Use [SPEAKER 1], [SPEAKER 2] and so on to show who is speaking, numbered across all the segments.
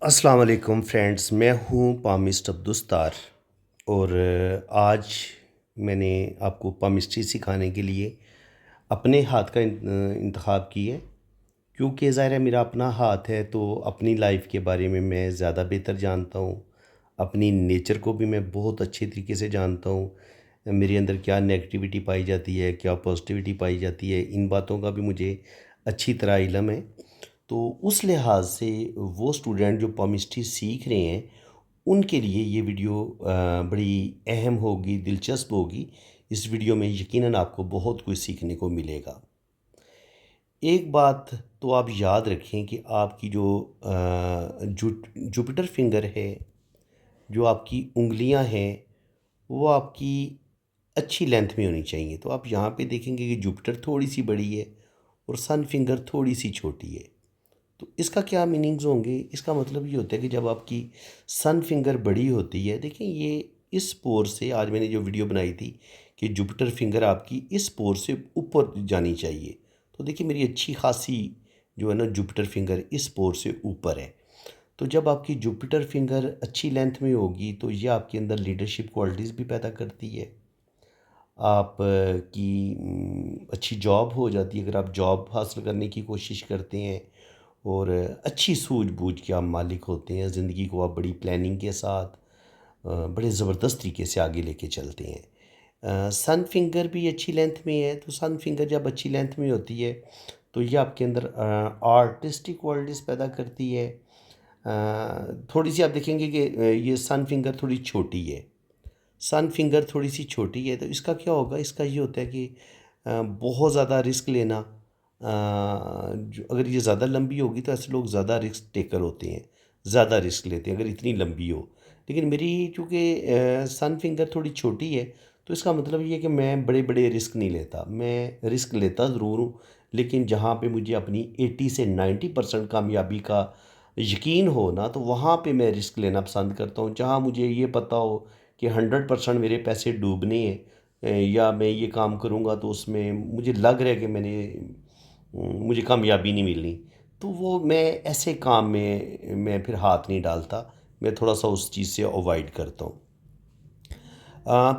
[SPEAKER 1] अस्सलाम वालेकुम फ्रेंड्स, मैं हूँ पामिस्ट अब्दुस्तार और आज मैंने आपको पामिस्ट्री सिखाने के लिए अपने हाथ का इंतखाब की है। क्योंकि ज़ाहिर है मेरा अपना हाथ है, तो अपनी लाइफ के बारे में मैं ज़्यादा बेहतर जानता हूँ। अपनी नेचर को भी मैं बहुत अच्छे तरीके से जानता हूँ। मेरे अंदर क्या नेगेटिविटी पाई जाती है, क्या पॉजिटिविटी पाई जाती है, इन बातों का भी मुझे अच्छी तरह इल्म है। तो उस लिहाज से वो स्टूडेंट जो केमिस्ट्री सीख रहे हैं, उनके लिए ये वीडियो बड़ी अहम होगी, दिलचस्प होगी। इस वीडियो में यकीनन आपको बहुत कुछ सीखने को मिलेगा। एक बात तो आप याद रखें कि आपकी जो जुपिटर फिंगर है, जो आपकी उँगलियां हैं, वो आपकी अच्छी लेंथ में होनी चाहिए। तो आप यहाँ पे देखेंगे कि जुपिटर थोड़ी सी बड़ी है और सन फिंगर थोड़ी सी छोटी है। तो इसका क्या मीनिंग्स होंगे? इसका मतलब ये होता है कि जब आपकी सन फिंगर बड़ी होती है, देखें ये इस पोर से, आज मैंने जो वीडियो बनाई थी कि जुपिटर फिंगर आपकी इस पोर से ऊपर जानी चाहिए। तो देखिए मेरी अच्छी खासी जो है ना जुपिटर फिंगर इस पोर से ऊपर है। तो जब आपकी जुपिटर फिंगर अच्छी लेंथ में होगी तो ये आपके अंदर लीडरशिप क्वालिटीज़ भी पैदा करती है। आप की अच्छी जॉब हो जाती है अगर आप जॉब हासिल करने की कोशिश करते हैं और अच्छी सूझबूझ के आप मालिक होते हैं। ज़िंदगी को आप बड़ी प्लानिंग के साथ बड़े ज़बरदस्त तरीके से आगे लेके चलते हैं। सन फिंगर भी अच्छी लेंथ में है, तो सन फिंगर जब अच्छी लेंथ में होती है तो ये आपके अंदर आर्टिस्टिक क्वालिटीज़ पैदा करती है। थोड़ी सी आप देखेंगे कि ये सन फिंगर थोड़ी छोटी है, सन फिंगर थोड़ी सी छोटी है, तो इसका क्या होगा? इसका ये होता है कि बहुत ज़्यादा रिस्क लेना, जो अगर ये ज़्यादा लंबी होगी तो ऐसे लोग ज़्यादा रिस्क टेकर होते हैं, ज़्यादा रिस्क लेते हैं अगर इतनी लंबी हो। लेकिन मेरी चूँकि सन फिंगर थोड़ी छोटी है, तो इसका मतलब ये है कि मैं बड़े बड़े रिस्क नहीं लेता। मैं रिस्क लेता ज़रूर हूँ, लेकिन जहाँ पे मुझे अपनी 80 से 90% कामयाबी का यकीन हो ना, तो वहाँ पे मैं रिस्क लेना पसंद करता हूँ। जहाँ मुझे ये पता हो कि 100% मेरे पैसे डूबने हैं, या मैं ये काम करूँगा तो उसमें मुझे लग रहा है कि मुझे कामयाबी नहीं मिलनी, तो वो मैं ऐसे काम में मैं फिर हाथ नहीं डालता। मैं थोड़ा सा उस चीज़ से अवॉइड करता हूँ।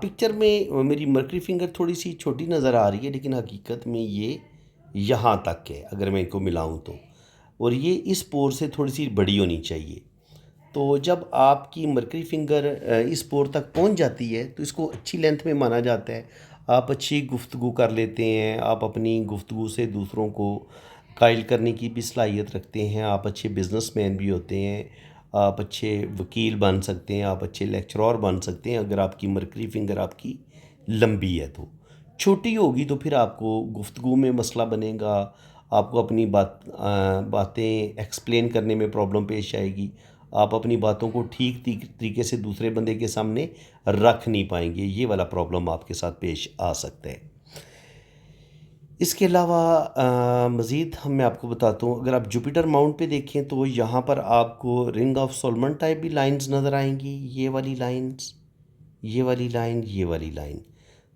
[SPEAKER 1] पिक्चर में मेरी मर्करी फिंगर थोड़ी सी छोटी नज़र आ रही है, लेकिन हकीकत में ये यहाँ तक है अगर मैं इनको मिलाऊँ तो, और ये इस पोर से थोड़ी सी बड़ी होनी चाहिए। तो जब आपकी मर्करी फिंगर इस पोर तक पहुंच जाती है तो इसको अच्छी लेंथ में माना जाता है। आप अच्छी गुफ्तगू कर लेते हैं, आप अपनी गुफ्तगू से दूसरों को कायल करने की भी सलाहियत रखते हैं, आप अच्छे बिजनेसमैन भी होते हैं, आप अच्छे वकील बन सकते हैं, आप अच्छे लेक्चरर बन सकते हैं अगर आपकी मर्करी फिंगर आपकी लंबी है। तो छोटी होगी तो फिर आपको गुफ्तगू में मसला बनेगा, आपको अपनी बातें एक्सप्लेन करने में प्रॉब्लम पेश आएगी, आप अपनी बातों को ठीक तरीके से दूसरे बंदे के सामने रख नहीं पाएंगे। ये वाला प्रॉब्लम आपके साथ पेश आ सकता है। इसके अलावा मज़ीद मैं आपको बताता हूँ, अगर आप जुपिटर माउंट पे देखें तो यहाँ पर आपको रिंग ऑफ सोलमन टाइप भी लाइंस नज़र आएंगी। ये वाली लाइंस, ये वाली लाइन, ये वाली लाइन,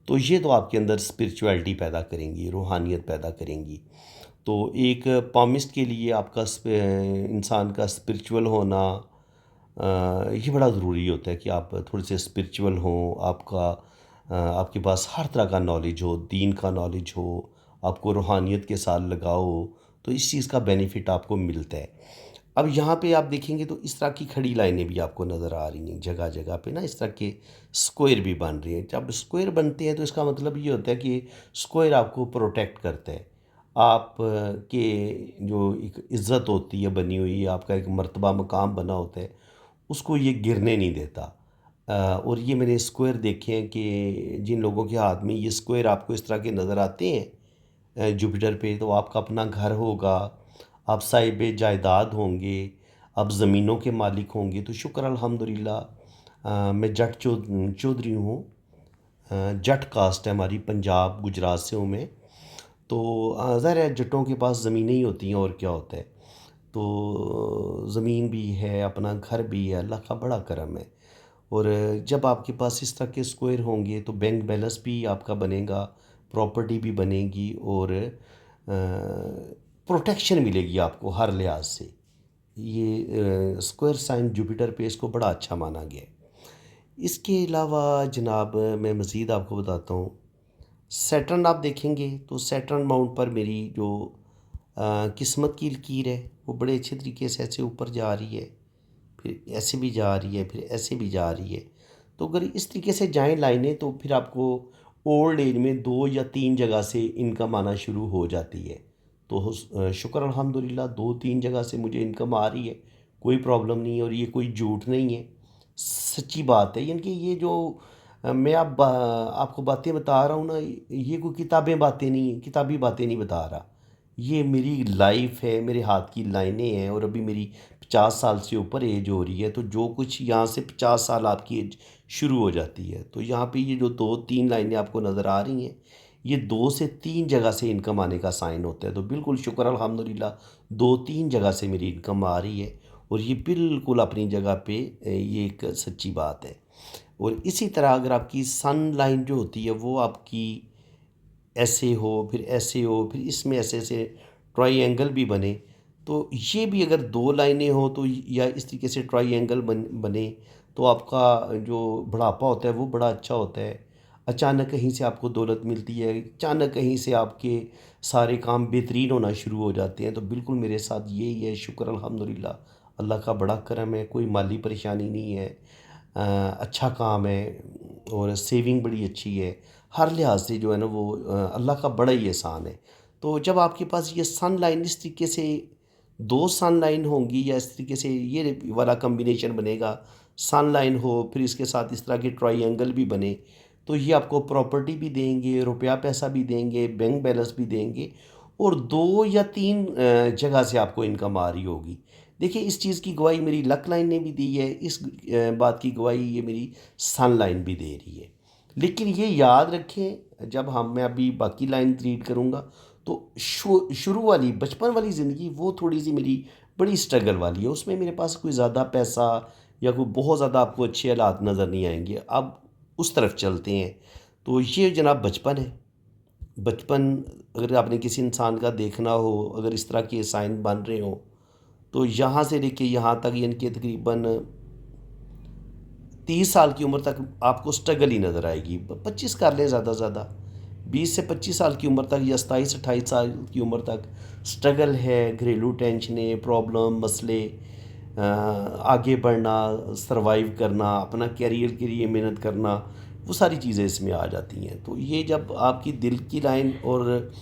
[SPEAKER 1] तो ये तो आपके अंदर स्पिरिचुअलिटी पैदा करेंगी, रूहानियत पैदा करेंगी। तो एक पामिस्ट के लिए आपका इंसान का स्पिरिचुअल होना ये बड़ा ज़रूरी होता है कि आप थोड़े से स्पिरिचुअल हों, आपके पास हर तरह का नॉलेज हो, दीन का नॉलेज हो, आपको रूहानियत के साथ लगाव हो, तो इस चीज़ का बेनिफिट आपको मिलता है। अब यहाँ पे आप देखेंगे तो इस तरह की खड़ी लाइनें भी आपको नज़र आ रही हैं, जगह जगह पे ना इस तरह के स्क्वायर भी बन रही हैं। जब स्क्वायर बनते हैं तो इसका मतलब ये होता है कि स्क्वायर आपको प्रोटेक्ट करता है। आप के जो एक इज़्ज़त होती है बनी हुई, आपका एक मर्तबा मकाम बना होता है, उसको ये गिरने नहीं देता। और ये मैंने स्क्वायर देखे हैं कि जिन लोगों के हाथ में ये स्क्वायर आपको इस तरह के नज़र आते हैं जुपिटर पे, तो आपका अपना घर होगा, आप साहिब जायदाद होंगे, आप ज़मीनों के मालिक होंगे। तो शुक्र अल्हम्दुलिल्लाह, मैं चौधरी हूँ। जट कास्ट है हमारी, पंजाब गुजरात से हूँ मैं। तो ज़ाहिर है जटों के पास ज़मीनें ही होती हैं, और क्या होता है। तो ज़मीन भी है, अपना घर भी है, अल्लाह का बड़ा करम है। और जब आपके पास इस तरह के स्क्वायर होंगे तो बैंक बैलेंस भी आपका बनेगा, प्रॉपर्टी भी बनेगी, और प्रोटेक्शन मिलेगी आपको हर लिहाज से। ये स्क्वायर साइन जुपिटर पे इसको बड़ा अच्छा माना गया है। इसके अलावा जनाब मैं मज़ीद आपको बताता हूँ, सैटर्न आप देखेंगे तो सैटर्न माउंट पर मेरी जो किस्मत की लकीर है वो बड़े अच्छे तरीके से ऐसे ऊपर जा रही है, फिर ऐसे भी जा रही है, फिर ऐसे भी जा रही है। तो अगर इस तरीके से जाएँ लाइनें तो फिर आपको ओल्ड एज में 2 या 3 जगह से इनकम आना शुरू हो जाती है। तो शुक्र अल्हम्दुलिल्लाह 2-3 जगह से मुझे इनकम आ रही है, कोई प्रॉब्लम नहीं है और ये कोई झूठ नहीं है, सच्ची बात है। यानी कि ये जो मैं अब आपको बातें बता रहा हूँ ना, ये कोई किताबें बातें नहीं हैं, किताबी बातें नहीं बता रहा। ये मेरी लाइफ है, मेरे हाथ की लाइनें हैं और अभी मेरी 50 साल से ऊपर एज हो रही है, तो जो कुछ यहाँ से 50 साल आपकी एज शुरू हो जाती है। तो यहाँ पे ये जो 2-3 लाइनें आपको नज़र आ रही हैं, ये 2 से 3 जगह से इनकम आने का साइन होता है। तो बिल्कुल शुक्र अल्हम्दुलिल्लाह 2-3 जगह से मेरी इनकम आ रही है और ये बिल्कुल अपनी जगह पे ये एक सच्ची बात है। और इसी तरह अगर आपकी सन लाइन जो होती है वो आपकी ऐसे हो, फिर ऐसे हो, फिर इसमें ऐसे-ऐसे ट्रायंगल भी बने, तो ये भी अगर 2 लाइनें हो तो या इस तरीके से ट्रायंगल बने, तो आपका जो बुढ़ापा होता है वो बड़ा अच्छा होता है। अचानक कहीं से आपको दौलत मिलती है, अचानक कहीं से आपके सारे काम बेहतरीन होना शुरू हो जाते हैं। तो बिल्कुल मेरे साथ यही है, शुक्र अल्हम्दुलिल्लाह, अल्लाह का बड़ा करम है, कोई माली परेशानी नहीं है। अच्छा काम है और सेविंग बड़ी अच्छी है। हर लिहाज से जो है ना वो अल्लाह का बड़ा ही एहसान है। तो जब आपके पास ये सन लाइन इस तरीके से 2 सन लाइन होंगी या इस तरीके से ये वाला कॉम्बिनेशन बनेगा, सन लाइन हो फिर इसके साथ इस तरह के ट्रायंगल भी बने, तो ये आपको प्रॉपर्टी भी देंगे, रुपया पैसा भी देंगे, बैंक बैलेंस भी देंगे और 2 या 3 जगह से आपको इनकम आ रही होगी। देखिए इस चीज़ की गवाही मेरी लक लाइन ने भी दी है, इस बात की गवाही ये मेरी सन लाइन भी दे रही है। लेकिन ये याद रखें, जब मैं अभी बाकी लाइन रीड करूँगा तो शुरू वाली बचपन वाली ज़िंदगी वो थोड़ी-सी मेरी बड़ी स्ट्रगल वाली है। उसमें मेरे पास कोई ज़्यादा पैसा या कोई बहुत ज़्यादा आपको अच्छे हालात नज़र नहीं आएँगे। अब उस तरफ चलते हैं। तो ये जनाब बचपन है। बचपन अगर आपने किसी इंसान का देखना हो, अगर इस तरह के साइन बन रहे हों, तो यहाँ से लेके यहाँ तक यानी कि तकरीबन 30 साल की उम्र तक आपको स्ट्रगल ही नज़र आएगी। 25 कर लें ज़्यादा से ज़्यादा, 20 से 25 साल की उम्र तक या 27-28 साल की उम्र तक स्ट्रगल है, घरेलू टेंशनें, प्रॉब्लम, मसले, आगे बढ़ना, सरवाइव करना, अपना करियर के लिए मेहनत करना, वो सारी चीज़ें इसमें आ जाती हैं। तो ये जब आपकी दिल की लाइन और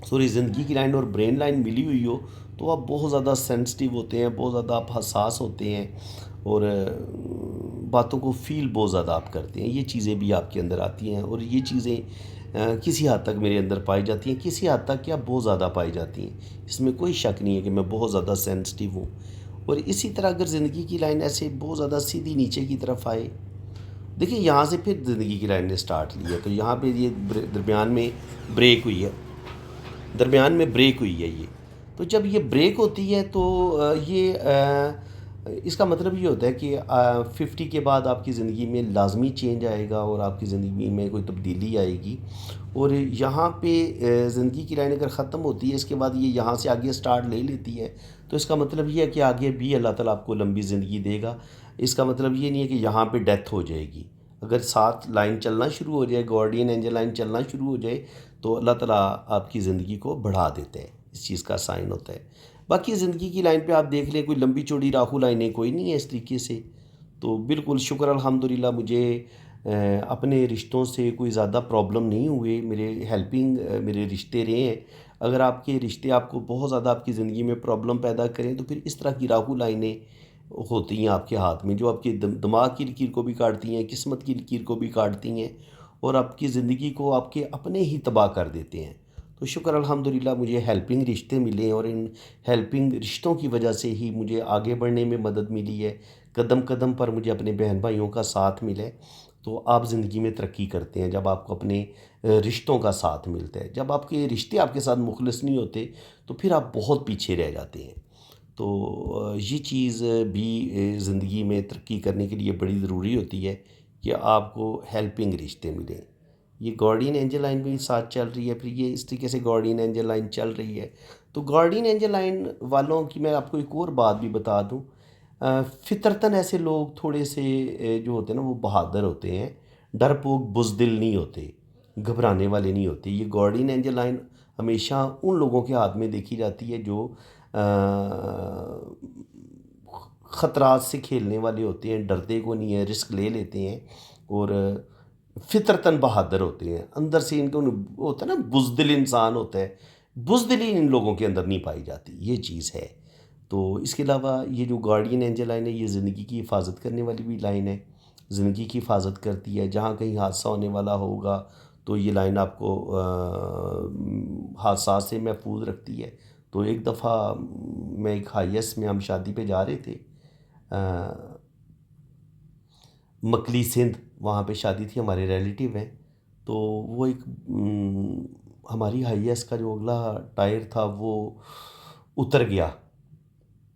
[SPEAKER 1] सॉरी ज़िंदगी की लाइन और ब्रेन लाइन मिली हुई हो, तो आप बहुत ज़्यादा सेंसिटिव होते हैं, बहुत ज़्यादा आप हसास होते हैं और बातों को फ़ील बहुत ज़्यादा आप करते हैं। ये चीज़ें भी आपके अंदर आती हैं और ये चीज़ें किसी हद तक मेरे अंदर पाई जाती हैं, किसी हद तक क्या बहुत ज़्यादा पाई जाती हैं। इसमें कोई शक नहीं है कि मैं बहुत ज़्यादा सेंसिटिव हूँ। और इसी तरह अगर ज़िंदगी की लाइन ऐसे बहुत ज़्यादा सीधी नीचे की तरफ आए, देखिए यहाँ से फिर ज़िंदगी की लाइन ने स्टार्ट ली है, तो यहाँ पे ये दरमियान में ब्रेक हुई है, दरमियान में ब्रेक हुई है ये। तो जब ये ब्रेक होती है तो इसका मतलब ये होता है कि 50 के बाद आपकी ज़िंदगी में लाज़मी चेंज आएगा और आपकी ज़िंदगी में कोई तब्दीली आएगी। और यहाँ पे ज़िंदगी की लाइन अगर ख़त्म होती है, इसके बाद ये यहाँ से आगे स्टार्ट ले लेती है, तो इसका मतलब ये है कि आगे भी अल्लाह ताला आपको लंबी ज़िंदगी देगा। इसका मतलब ये नहीं है कि यहाँ पे डेथ हो जाएगी। अगर साथ लाइन चलना शुरू हो जाए, गार्डियन एंजल लाइन चलना शुरू हो जाए, तो अल्लाह ताला आपकी ज़िंदगी को बढ़ा देते हैं, इस चीज़ का साइन होता है। बाकी ज़िंदगी की लाइन पे आप देख लें, कोई लंबी चौड़ी राहु लाइनें कोई नहीं है इस तरीके से। तो बिल्कुल शुक्र अल्हम्दुलिल्लाह मुझे अपने रिश्तों से कोई ज़्यादा प्रॉब्लम नहीं हुए, मेरे हेल्पिंग मेरे रिश्ते रहे हैं। अगर आपके रिश्ते आपको बहुत ज़्यादा आपकी ज़िंदगी में प्रॉब्लम पैदा करें, तो फिर इस तरह की राहु लाइनें होती हैं आपके हाथ में, जो आपके दिमाग की लकीर को भी काटती हैं, किस्मत की लकीर को भी काटती हैं और आपकी ज़िंदगी को आपके अपने ही तबाह कर देते हैं। तो शुक्र अल्हम्दुलिल्लाह मुझे हेल्पिंग रिश्ते मिले और इन हेल्पिंग रिश्तों की वजह से ही मुझे आगे बढ़ने में मदद मिली है। कदम कदम पर मुझे अपने बहन भाइयों का साथ मिला है। तो आप ज़िंदगी में तरक्की करते हैं जब आपको अपने रिश्तों का साथ मिलता है। जब आपके रिश्ते आपके साथ मुखलिस नहीं होते, तो फिर आप बहुत पीछे रह जाते हैं। तो ये चीज़ भी ज़िंदगी में तरक्की करने के लिए बड़ी ज़रूरी होती है कि आपको हेल्पिंग रिश्ते मिलें। ये गार्डियन एंजल लाइन भी साथ चल रही है, फिर ये इस तरीके से गार्डियन एंजल लाइन चल रही है, तो गार्डियन एंजल लाइन वालों की मैं आपको एक और बात भी बता दूं। फितरतन ऐसे लोग थोड़े से जो होते हैं ना वो बहादुर होते हैं, डरपोक बुज़दिल नहीं होते, घबराने वाले नहीं होते। ये गार्डियन एंजल लाइन हमेशा उन लोगों के हाथ में देखी जाती है जो ख़तरात से खेलने वाले होते हैं, डरते को नहीं है, रिस्क ले लेते हैं और फितरतन बहादुर होते हैं। अंदर से इनको होता है ना, बुज़दिल इंसान होता है, बुज़दिली इन लोगों के अंदर नहीं पाई जाती, ये चीज़ है। तो इसके अलावा ये जो गार्डियन एंजल लाइन है ये ज़िंदगी की हिफाजत करने वाली भी लाइन है, ज़िंदगी की हिफाजत करती है। जहाँ कहीं हादसा होने वाला होगा तो ये लाइन आपको हादसा से महफूज रखती है। तो एक दफ़ा मैं एक हाईएस में हम शादी पे जा रहे थे, अ, मकली सिंध, वहाँ पे शादी थी, हमारे रिलेटिव हैं। तो वो एक हमारी हाईएस का जो अगला टायर था वो उतर गया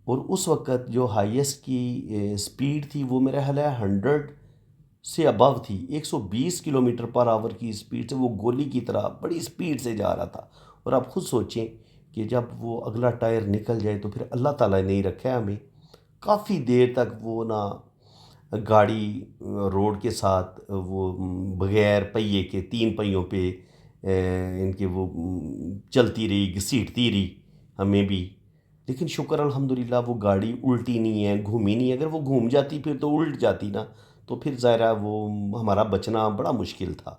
[SPEAKER 1] और उस वक़्त जो हाईएस्ट की स्पीड थी वो मेरा ख़्याल है 100 से अबव थी। 120 किलोमीटर पर आवर की स्पीड से वो गोली की तरह बड़ी स्पीड से जा रहा था। और आप खुद सोचें कि जब वो अगला टायर निकल जाए तो फिर अल्लाह ताला ने ही रखा है हमें। काफ़ी देर तक वो ना गाड़ी रोड के साथ वो बगैर पहिए के 3 पहियों पे इनके वो चलती रही, घसीटती रही हमें भी। लेकिन शुक्र अल्हम्दुलिल्लाह वो गाड़ी उल्टी नहीं है, घूमी नहीं है। अगर वो घूम जाती फिर तो उल्ट जाती ना, तो फिर ज़ाहिर वो हमारा बचना बड़ा मुश्किल था।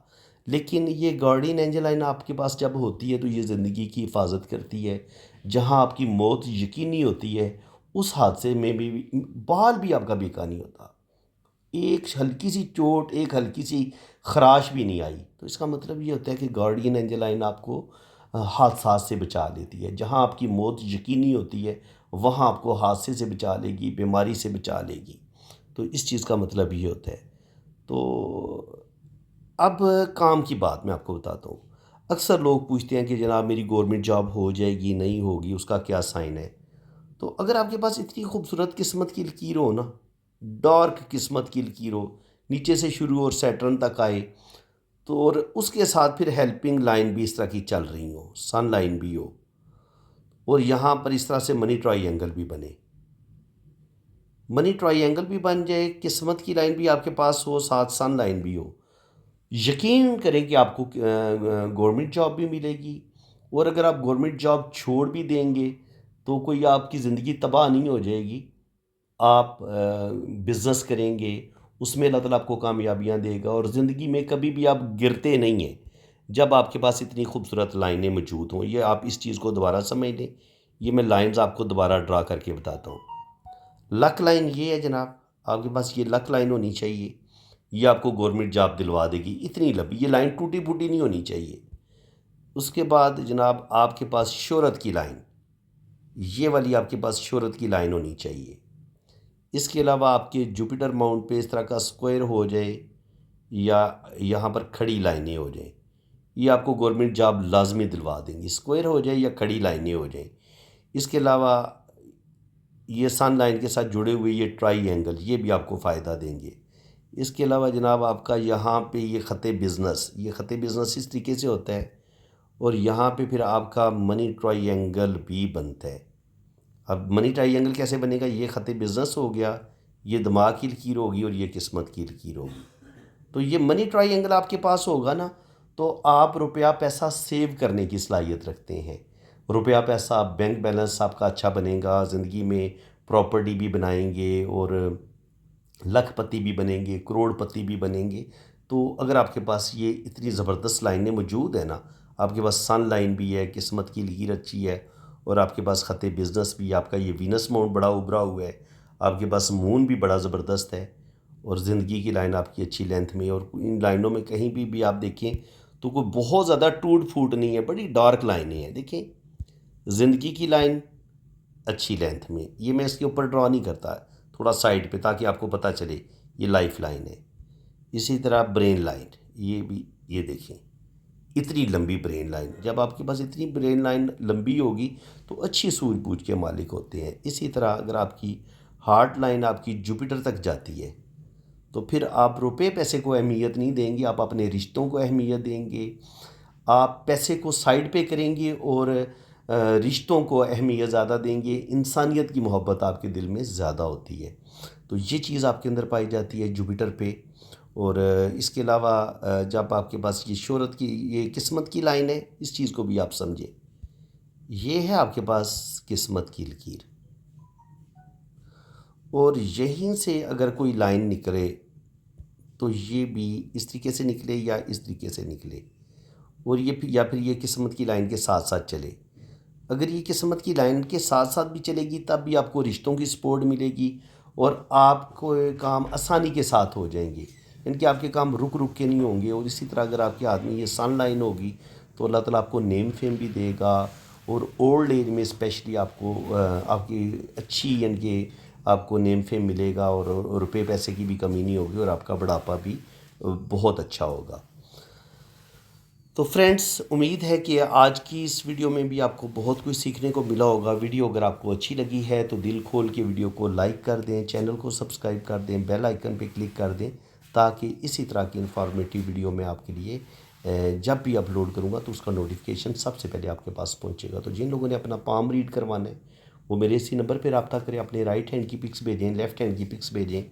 [SPEAKER 1] लेकिन ये गार्डियन एंजल लाइन आपके पास जब होती है तो ये ज़िंदगी की हिफाजत करती है। जहाँ आपकी मौत यकीनी होती है उस हादसे में भी बाल भी आपका बेकार नहीं होता। एक हल्की सी चोट, एक हल्की सी ख़राश भी नहीं आई। तो इसका मतलब ये होता है कि गार्डियन एंजल लाइन आपको हादसा से बचा लेती है। जहाँ आपकी मौत यकीनी होती है वहाँ आपको हादसे से बचा लेगी, बीमारी से बचा लेगी। तो इस चीज़ का मतलब ये होता है। तो अब काम की बात मैं आपको बताता हूँ। अक्सर लोग पूछते हैं कि जनाब मेरी गवर्नमेंट जॉब हो जाएगी, नहीं होगी, उसका क्या साइन है? तो अगर आपके पास इतनी खूबसूरत किस्मत की लकीर हो ना, डार्क किस्मत की लकीर हो, नीचे से शुरू और सैटर्न तक आए, तो और उसके साथ फिर हेल्पिंग लाइन भी इस तरह की चल रही हो, सन लाइन भी हो और यहाँ पर इस तरह से मनी ट्राइएंगल भी बने, मनी ट्राइएंगल भी बन जाए, किस्मत की लाइन भी आपके पास हो, साथ सन लाइन भी हो, यकीन करें कि आपको गवर्नमेंट जॉब भी मिलेगी। और अगर आप गवर्नमेंट जॉब छोड़ भी देंगे तो कोई आपकी ज़िंदगी तबाह नहीं हो जाएगी। आप बिज़नेस करेंगे, उसमें अल्लाह ताला आपको कामयाबियाँ देगा और ज़िंदगी में कभी भी आप गिरते नहीं हैं, जब आपके पास इतनी खूबसूरत लाइनें मौजूद हों। ये आप इस चीज़ को दोबारा समझ लें। ये मैं लाइन्स आपको दोबारा ड्रा करके बताता हूँ। लक लाइन ये है जनाब, आपके पास ये लक लाइन होनी चाहिए। ये आपको गवर्नमेंट जॉब दिलवा देगी, इतनी लंबी। ये लाइन टूटी-फूटी नहीं होनी चाहिए। उसके बाद जनाब आपके पास शोहरत की लाइन, ये वाली आपके पास शोहरत की लाइन होनी चाहिए। इसके अलावा आपके जुपिटर माउंट पे इस तरह का स्क्वायर हो जाए या यहाँ पर खड़ी लाइनें हो जाएं, ये आपको गवर्नमेंट जॉब लाजमी दिलवा देंगी। स्क्वायर हो जाए या खड़ी लाइनें हो जाएं। इसके अलावा ये सन लाइन के साथ जुड़े हुए ये ट्राई एंगल, ये भी आपको फ़ायदा देंगे। इसके अलावा जनाब आपका यहाँ पे ये ख़त बिज़नेस इस तरीके से होता है और यहाँ पे फिर आपका मनी ट्राई एंगल भी बनता है। अब मनी ट्राइएंगल कैसे बनेगा? ये ख़त बिज़नेस हो गया, ये दिमाग की लकीर होगी और ये किस्मत की लकीर होगी। तो ये मनी ट्राइएंगल आपके पास होगा ना, तो आप रुपया पैसा सेव करने की सलाहियत रखते हैं। रुपया पैसा बैंक बैलेंस आपका अच्छा बनेगा, ज़िंदगी में प्रॉपर्टी भी बनाएंगे और लखपति भी बनेंगे, करोड़पति भी बनेंगे। तो अगर आपके पास ये इतनी ज़बरदस्त लाइनें मौजूद है ना, आपके पास सन लाइन भी है, किस्मत की लकीर अच्छी है और आपके पास ख़त बिज़नेस भी, आपका ये वीनस माउंट बड़ा उभरा हुआ है, आपके पास मून भी बड़ा ज़बरदस्त है और ज़िंदगी की लाइन आपकी अच्छी लेंथ में है और इन लाइनों में कहीं भी आप देखें तो कोई बहुत ज़्यादा टूट फूट नहीं है, बड़ी डार्क लाइनें हैं। देखें, ज़िंदगी की लाइन अच्छी लेंथ में, ये मैं इसके ऊपर ड्रॉ नहीं करता, थोड़ा साइड पे, ताकि आपको पता चले ये लाइफ लाइन है। इसी तरह ब्रेन लाइन, ये भी, ये देखें इतनी लंबी ब्रेन लाइन। जब आपके पास इतनी ब्रेन लाइन लंबी होगी तो अच्छी सूझबूझ के मालिक होते हैं। इसी तरह अगर आपकी हार्ट लाइन आपकी जुपिटर तक जाती है तो फिर आप रुपए पैसे को अहमियत नहीं देंगे, आप अपने रिश्तों को अहमियत देंगे। आप पैसे को साइड पे करेंगे और रिश्तों को अहमियत ज़्यादा देंगे, इंसानियत की मोहब्बत आपके दिल में ज़्यादा होती है। तो ये चीज़ आपके अंदर पाई जाती है जुपिटर पे। और इसके अलावा जब आपके पास ये शोहरत की, ये किस्मत की लाइन है, इस चीज़ को भी आप समझें, ये है आपके पास किस्मत की लकीर। और यहीं से अगर कोई लाइन निकले तो ये भी इस तरीके से निकले या इस तरीके से निकले, और ये या फिर ये किस्मत की लाइन के साथ साथ चले। अगर ये किस्मत की लाइन के साथ साथ भी चलेगी तब भी आपको रिश्तों की सपोर्ट मिलेगी और आपको ये काम आसानी के साथ हो जाएंगे, यानी कि आपके काम रुक रुक के नहीं होंगे। और इसी तरह अगर आपके हाथ में ये सन लाइन होगी तो अल्लाह ताला आपको नेम फेम भी देगा, और ओल्ड एज में स्पेशली आपको आपकी अच्छी, यानी कि आपको नेम फेम मिलेगा और रुपए पैसे की भी कमी नहीं होगी और आपका बुढ़ापा भी बहुत अच्छा होगा। तो फ्रेंड्स, उम्मीद है कि आज की इस वीडियो में भी आपको बहुत कुछ सीखने को मिला होगा। वीडियो अगर आपको अच्छी लगी है तो दिल खोल के वीडियो को लाइक कर दें, चैनल को सब्सक्राइब कर दें, बेल आइकन पे क्लिक कर दें, ताकि इसी तरह की इन्फॉर्मेटिव वीडियो मैं आपके लिए जब भी अपलोड करूँगा तो उसका नोटिफिकेशन सबसे पहले आपके पास पहुँचेगा। तो जिन लोगों ने अपना पाम रीड करवाना है वो मेरे इसी नंबर पर रब्ता करें, अपने राइट हैंड की पिक्स भेजें, लेफ़्ट हैंड की पिक्स भेजें,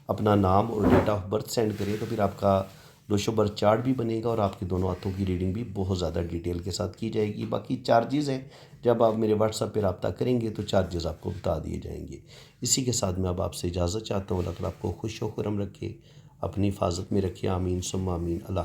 [SPEAKER 1] अपना नाम और डेट ऑफ बर्थ सेंड करें, तो फिर आपका डोशो बर्थ चार्ट भी बनेगा और आपके दोनों हाथों की रीडिंग भी बहुत ज़्यादा डिटेल के साथ की जाएगी। बाकी चार्जेज़ हैं, जब आप मेरे व्हाट्सएप पे रब्ता करेंगे तो चार्जेज़ आपको बता दिए जाएंगे। इसी के साथ मैं अब आपसे इजाज़त चाहता हूँ। अल्लाह ताला आपको खुश व खुर्रम रखे, अपनी हिफाजत में रखे। आमीन सुम्मा आमीन। अल्लाह।